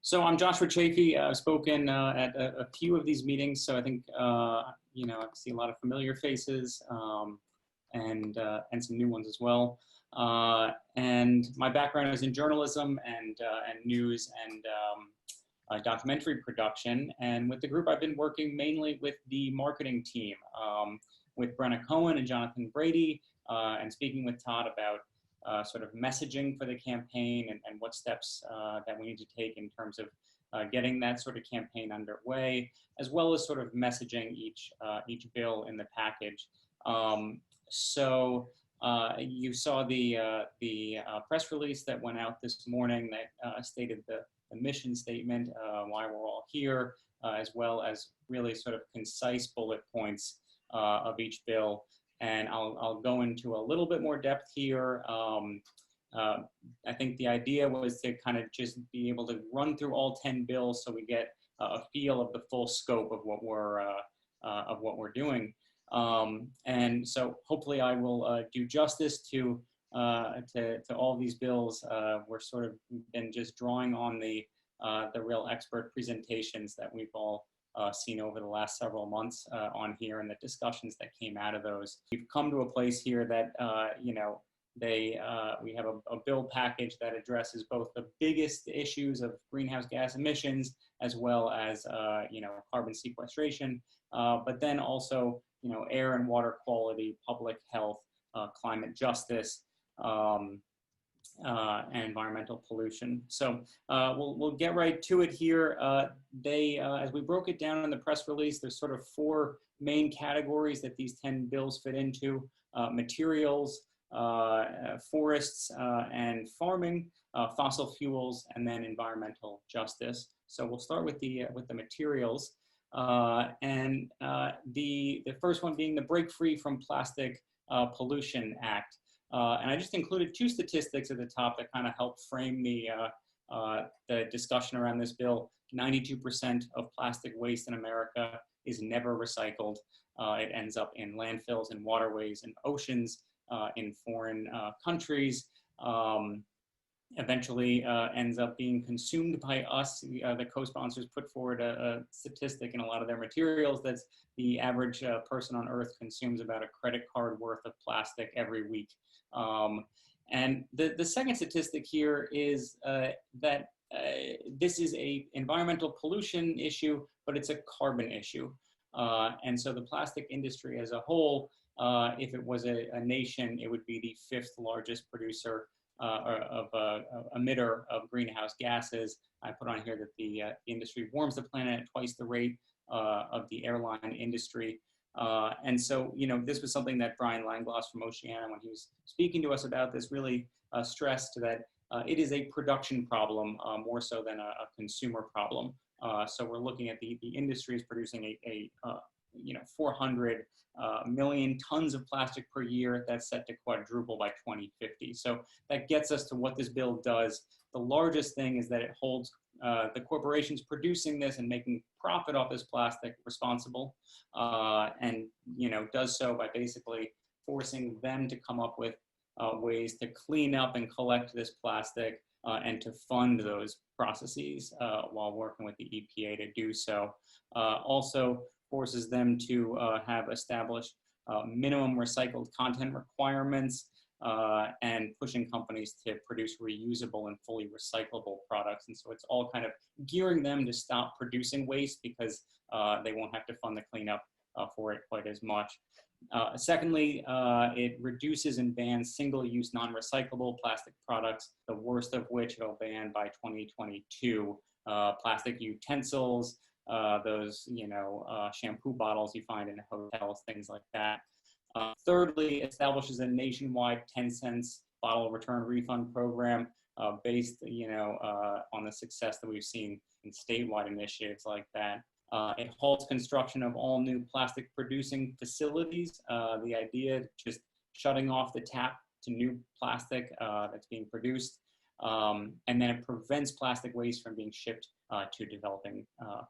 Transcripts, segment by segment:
So I'm Joshua Chafee. I've spoken at a few of these meetings, so I think I see a lot of familiar faces and some new ones as well. And my background is in journalism and news and documentary production. And with the group, I've been working mainly with the marketing team, with Brenna Cohen and Jonathan Brady, and speaking with Todd about sort of messaging for the campaign and what steps that we need to take in terms of getting that sort of campaign underway, as well as sort of messaging each bill in the package. So you saw the press release that went out this morning that stated the mission statement, why we're all here, as well as really sort of concise bullet points of each bill. And I'll go into a little bit more depth here. I think the idea was to kind of just be able to run through all 10 bills so we get a feel of the full scope of what we're doing. And so hopefully I will do justice to all these bills. We're sort of been just drawing on the real expert presentations that we've all seen over the last several months on here and the discussions that came out of those. We've come to a place here that, we have a bill package that addresses both the biggest issues of greenhouse gas emissions as well as, carbon sequestration, but then also, air and water quality, public health, climate justice, and environmental pollution. So we'll get right to it here. As we broke it down in the press release, there's sort of 4 main categories that these 10 bills fit into: materials, forests and farming, fossil fuels, and then environmental justice. So we'll start with the materials, and the first one being the Break Free from Plastic Pollution Act. And I just included 2 statistics at the top that kind of help frame the discussion around this bill. 92% of plastic waste in America is never recycled. It ends up in landfills and waterways and oceans in foreign countries. Eventually ends up being consumed by us. The co-sponsors put forward a statistic in a lot of their materials that the average person on Earth consumes about a credit card worth of plastic every week. And the second statistic here is that this is an environmental pollution issue, but it's a carbon issue. And so the plastic industry as a whole, if it was a nation, it would be the 5th largest producer of emitter of greenhouse gases. I put on here that the industry warms the planet at twice the rate of the airline industry. And so, this was something that Brian Langloss from Oceana, when he was speaking to us about this, really stressed that it is a production problem more so than a consumer problem. So we're looking at the industry is producing 400 million tons of plastic per year. That's set to quadruple by 2050. So that gets us to what this bill does. The largest thing is that it holds the corporations producing this and making profit off this plastic responsible, and does so by basically forcing them to come up with ways to clean up and collect this plastic and to fund those processes while working with the EPA to do so. Also forces them to have established minimum recycled content requirements and pushing companies to produce reusable and fully recyclable products. And so it's all kind of gearing them to stop producing waste because they won't have to fund the cleanup for it quite as much. Secondly, it reduces and bans single-use non-recyclable plastic products, the worst of which it'll ban by 2022. Plastic utensils, those shampoo bottles you find in hotels, things like that. Thirdly, establishes a nationwide 10 cents bottle return refund program based on the success that we've seen in statewide initiatives like that. It halts construction of all new plastic producing facilities. The idea just shutting off the tap to new plastic that's being produced. And then it prevents plastic waste from being shipped to developing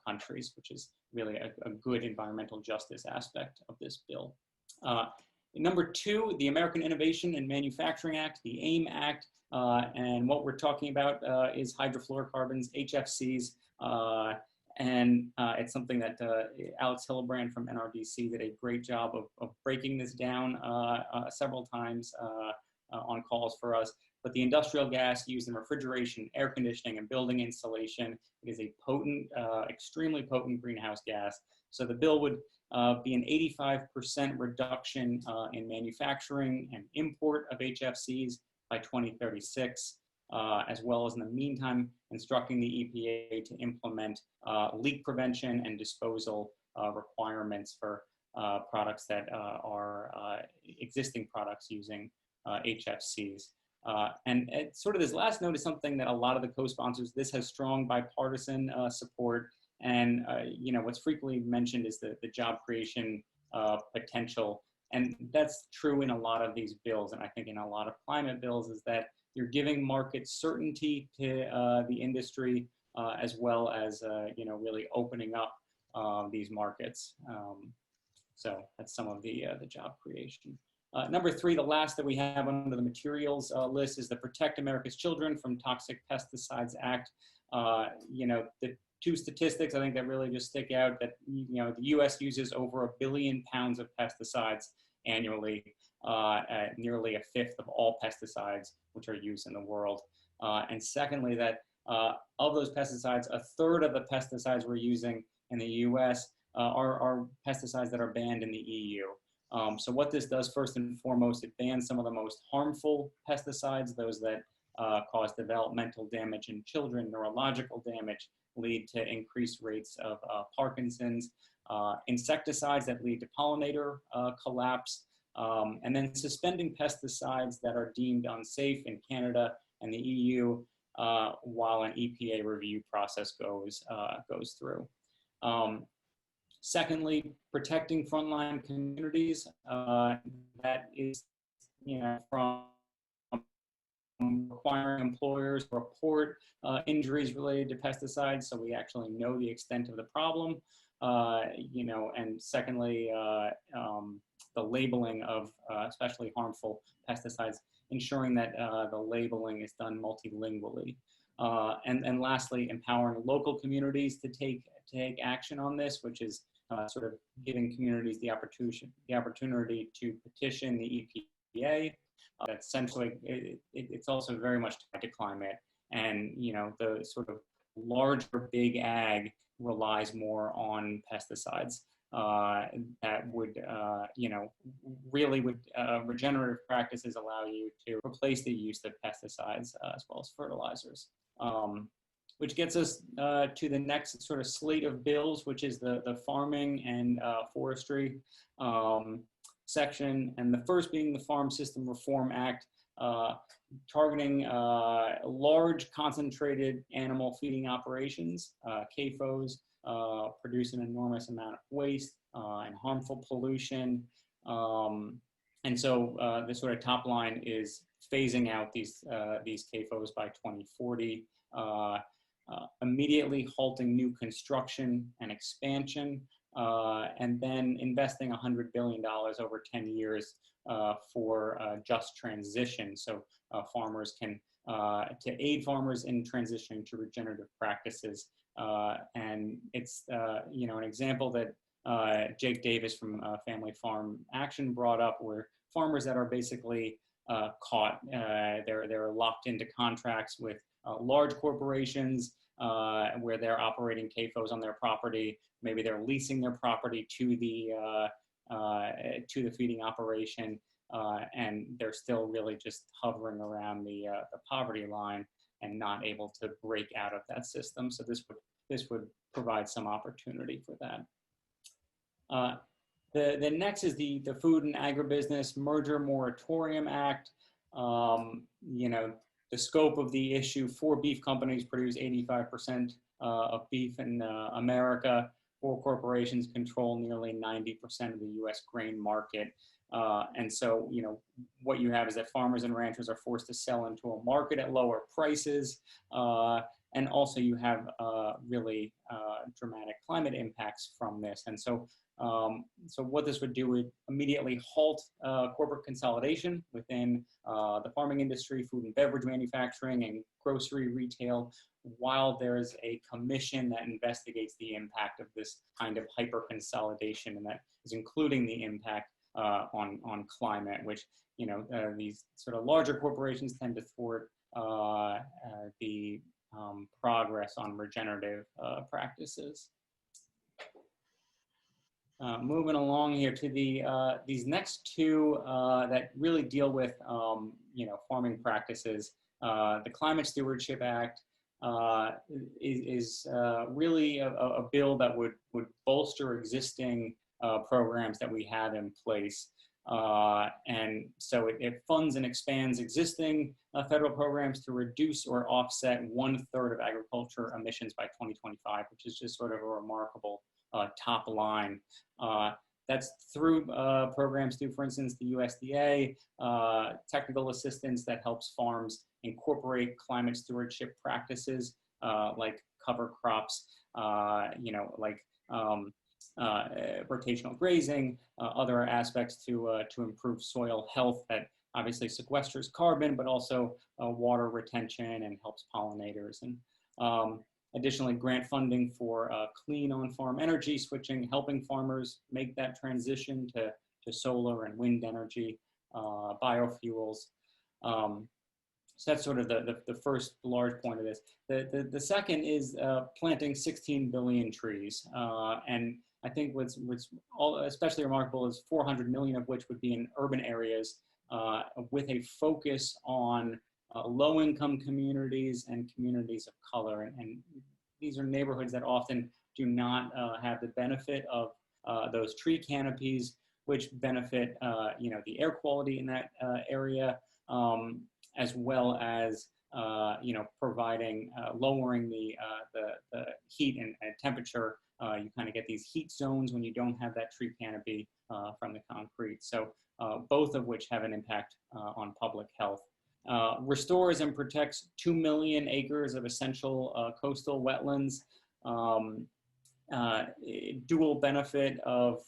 countries, which is really a good environmental justice aspect of this bill. Number two, the American Innovation and Manufacturing Act, the AIM Act, and what we're talking about is hydrofluorocarbons, HFCs, and it's something that Alex Hillebrand from NRDC did a great job of breaking this down several times on calls for us. But the industrial gas used in refrigeration, air conditioning, and building insulation, it is a potent, extremely potent greenhouse gas. So the bill would be an 85% reduction in manufacturing and import of HFCs by 2036, as well as in the meantime, instructing the EPA to implement leak prevention and disposal requirements for products that are existing products using HFCs. And sort of this last note is something that a lot of the co-sponsors, this has strong bipartisan support. And you know, what's frequently mentioned is the job creation potential. And that's true in a lot of these bills. And I think in a lot of climate bills is that you're giving market certainty to the industry as well as, you know, really opening up these markets. So that's some of the job creation. Number three, the last that we have under the materials list is the Protect America's Children from Toxic Pesticides Act. You know, the two statistics I think that really just stick out that, you know, the US uses over 1 billion pounds of pesticides annually, nearly 1/5 of all pesticides which are used in the world. And secondly, that of those pesticides, 1/3 of the pesticides we're using in the US are pesticides that are banned in the EU. So what this does, first and foremost, it bans some of the most harmful pesticides, those that cause developmental damage in children, neurological damage, lead to increased rates of Parkinson's, insecticides that lead to pollinator collapse, and then suspending pesticides that are deemed unsafe in Canada and the EU while an EPA review process goes through. Secondly, protecting frontline communities, that is, you know, from requiring employers to report injuries related to pesticides, so we actually know the extent of the problem, you know, and secondly, the labeling of especially harmful pesticides, ensuring that the labeling is done multilingually. And lastly, empowering local communities to take action on this, which is sort of giving communities the opportunity to petition the EPA. Essentially, it's also very much tied to climate, and you know, the sort of larger big ag relies more on pesticides that would, you know, really would regenerative practices allow you to replace the use of pesticides as well as fertilizers. Which gets us to the next sort of slate of bills, which is the farming and forestry section. And the first being the Farm System Reform Act, targeting large concentrated animal feeding operations, CAFOs, produce an enormous amount of waste and harmful pollution. And so the sort of top line is phasing out these CAFOs by 2040. Immediately halting new construction and expansion, and then investing $100 billion over 10 years for just transition. So farmers can, to aid farmers in transitioning to regenerative practices. And it's, you know, an example that Jake Davis from Family Farm Action brought up, where farmers that are basically caught, they're locked into contracts with large corporations where they're operating CAFOs on their property. Maybe they're leasing their property to the feeding operation, and they're still really just hovering around the poverty line and not able to break out of that system. So this would provide some opportunity for that. The next is the Food and Agribusiness Merger Moratorium Act. You know, the scope of the issue: 4 beef companies produce 85% of beef in America. 4 corporations control nearly 90% of the U.S. grain market. And so, you know, what you have is that farmers and ranchers are forced to sell into a market at lower prices. And also you have really dramatic climate impacts from this. And so So what this would do would immediately halt corporate consolidation within the farming industry, food and beverage manufacturing, and grocery retail, while there's a commission that investigates the impact of this kind of hyper consolidation, and that is including the impact on climate, which, you know, these sort of larger corporations tend to thwart the progress on regenerative practices. Moving along here to these next two that really deal with you know, farming practices. The Climate Stewardship Act is really a bill that would bolster existing programs that we have in place. And so it funds and expands existing federal programs to reduce or offset 1/3 of agriculture emissions by 2025, which is just sort of a remarkable top line. That's through programs through, for instance, the USDA, technical assistance that helps farms incorporate climate stewardship practices like cover crops, you know, like rotational grazing, other aspects to improve soil health that obviously sequesters carbon, but also water retention and helps pollinators. And additionally, grant funding for clean on-farm energy switching, helping farmers make that transition to solar and wind energy, biofuels. So that's sort of the first large point of this. The second is planting 16 billion trees. And I think what's especially remarkable is 400 million of which would be in urban areas with a focus on low-income communities and communities of color. And these are neighborhoods that often do not have the benefit of those tree canopies, which benefit you know, the air quality in that area, as well as you know, providing lowering the heat and temperature. You kind of get these heat zones when you don't have that tree canopy from the concrete. So both of which have an impact on public health. Restores and protects 2 million acres of essential coastal wetlands. Dual benefit of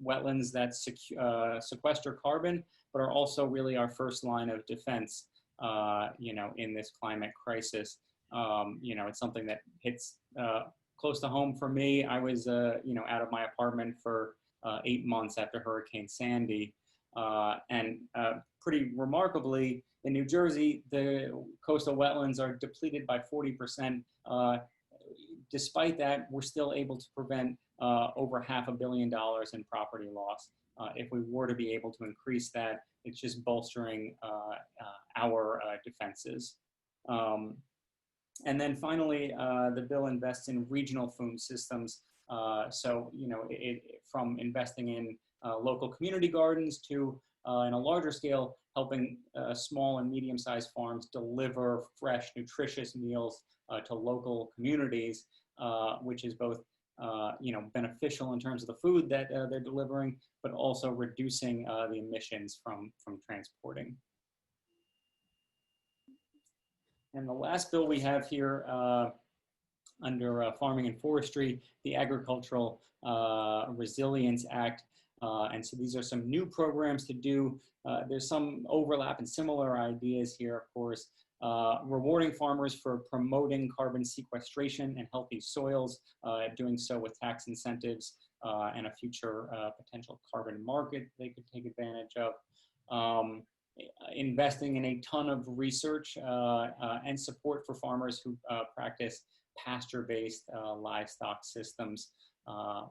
wetlands that sequester carbon, but are also really our first line of defense, you know, in this climate crisis. You know, it's something that hits close to home for me. I was, you know, out of my apartment for 8 months after Hurricane Sandy. And pretty remarkably, in New Jersey, the coastal wetlands are depleted by 40%. Despite that, we're still able to prevent over $500 million in property loss. If we were to be able to increase that, it's just bolstering our defenses. And then finally, the bill invests in regional food systems. So, you know, from investing in local community gardens to, in a larger scale, helping small and medium-sized farms deliver fresh, nutritious meals to local communities, which is both, you know, beneficial in terms of the food that they're delivering, but also reducing the emissions from transporting. And the last bill we have here under Farming and Forestry, the Agricultural Resilience Act. And so these are some new programs to do. There's some overlap and similar ideas here, of course. Rewarding farmers for promoting carbon sequestration and healthy soils, doing so with tax incentives and a future potential carbon market they could take advantage of. Investing in a ton of research and support for farmers who practice pasture-based livestock systems,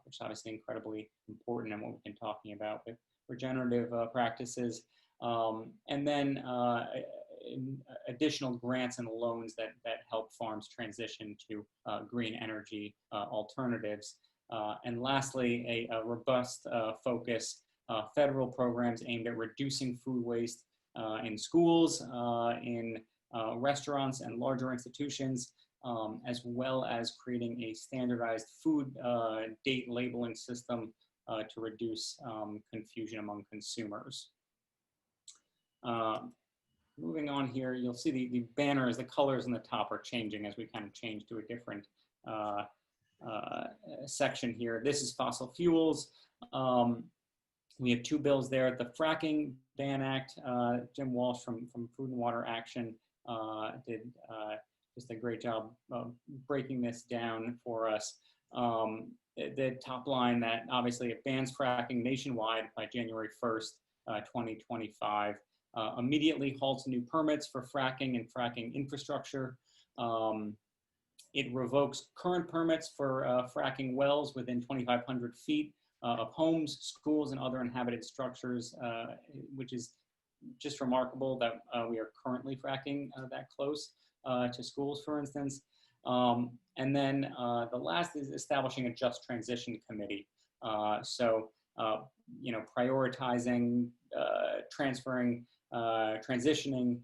which is obviously incredibly important in what we've been talking about with regenerative practices. And then additional grants and loans that help farms transition to green energy alternatives. And lastly, a robust focus, federal programs aimed at reducing food waste in schools, in restaurants and larger institutions, as well as creating a standardized food date labeling system to reduce confusion among consumers. Moving on here, you'll see the banners, the colors in the top are changing as we kind of change to a different section here. This is fossil fuels. We have two bills there. The Fracking Ban Act, Jim Walsh from Food and Water Action did just a great job of breaking this down for us. The top line that obviously it bans fracking nationwide by January 1st, 2025. Immediately halts new permits for fracking and fracking infrastructure. It revokes current permits for fracking wells within 2,500 feet of homes, schools, and other inhabited structures, which is just remarkable that we are currently fracking that close to schools, for instance. And then the last is establishing a just transition committee. Prioritizing, transferring, transitioning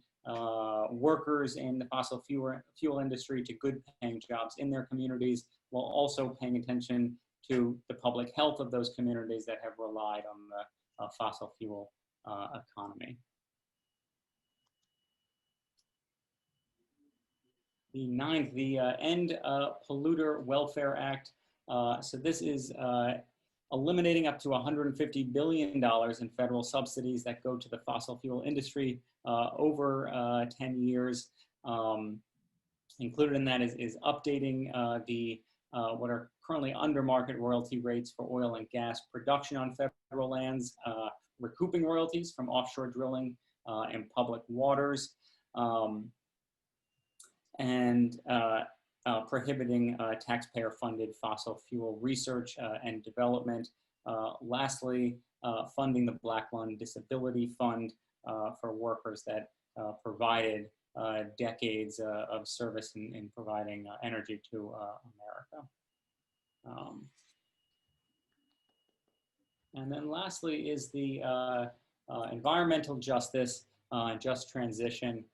workers in the fossil fuel industry to good paying jobs in their communities, while also paying attention to the public health of those communities that have relied on the fossil fuel economy. The ninth, the End Polluter Welfare Act. So this is eliminating up to $150 billion in federal subsidies that go to the fossil fuel industry over 10 years. Included in that is updating what are currently under market royalty rates for oil and gas production on federal lands, recouping royalties from offshore drilling in public waters, and prohibiting taxpayer-funded fossil fuel research and development. Lastly, funding the Black Lung Disability Fund for workers that provided decades of service in providing energy to America. And then lastly is the environmental justice, just transition.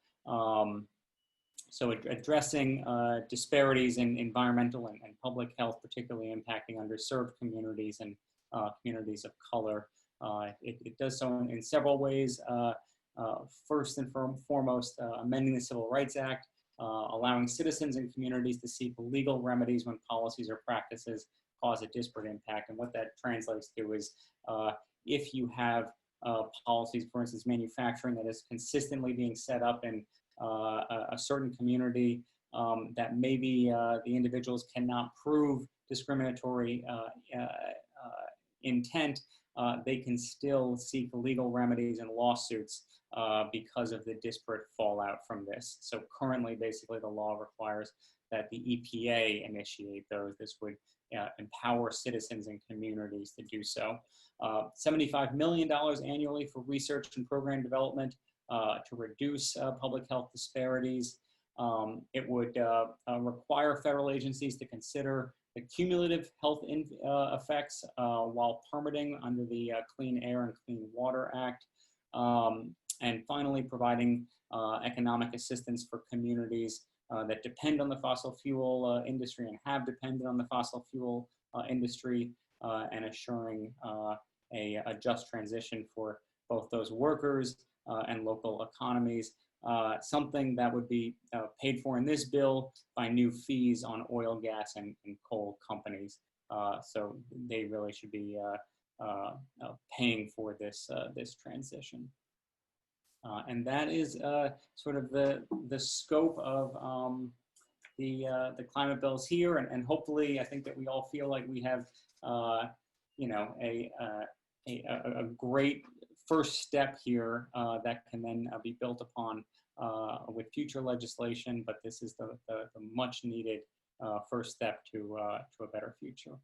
So addressing disparities in environmental and public health, particularly impacting underserved communities and communities of color. It does so in several ways. First and foremost, amending the Civil Rights Act, allowing citizens and communities to seek legal remedies when policies or practices cause a disparate impact. And what that translates to is if you have policies, for instance, manufacturing that is consistently being set up in a certain community that maybe the individuals cannot prove discriminatory intent, they can still seek legal remedies and lawsuits because of the disparate fallout from this. So currently, basically, the law requires that the EPA initiate those. This would empower citizens and communities to do so. $75 million annually for research and program development to reduce public health disparities. It would require federal agencies to consider the cumulative health effects while permitting under the Clean Air and Clean Water Act. And finally, providing economic assistance for communities that depend on the fossil fuel industry and have depended on the fossil fuel industry, and assuring a just transition for both those workers and local economies. Something that would be paid for in this bill by new fees on oil, gas, and coal companies. So they really should be paying for this transition. And that is sort of the scope of the climate bills here, and hopefully I think that we all feel like we have a great first step here that can then be built upon with future legislation, but this is the much needed first step to a better future.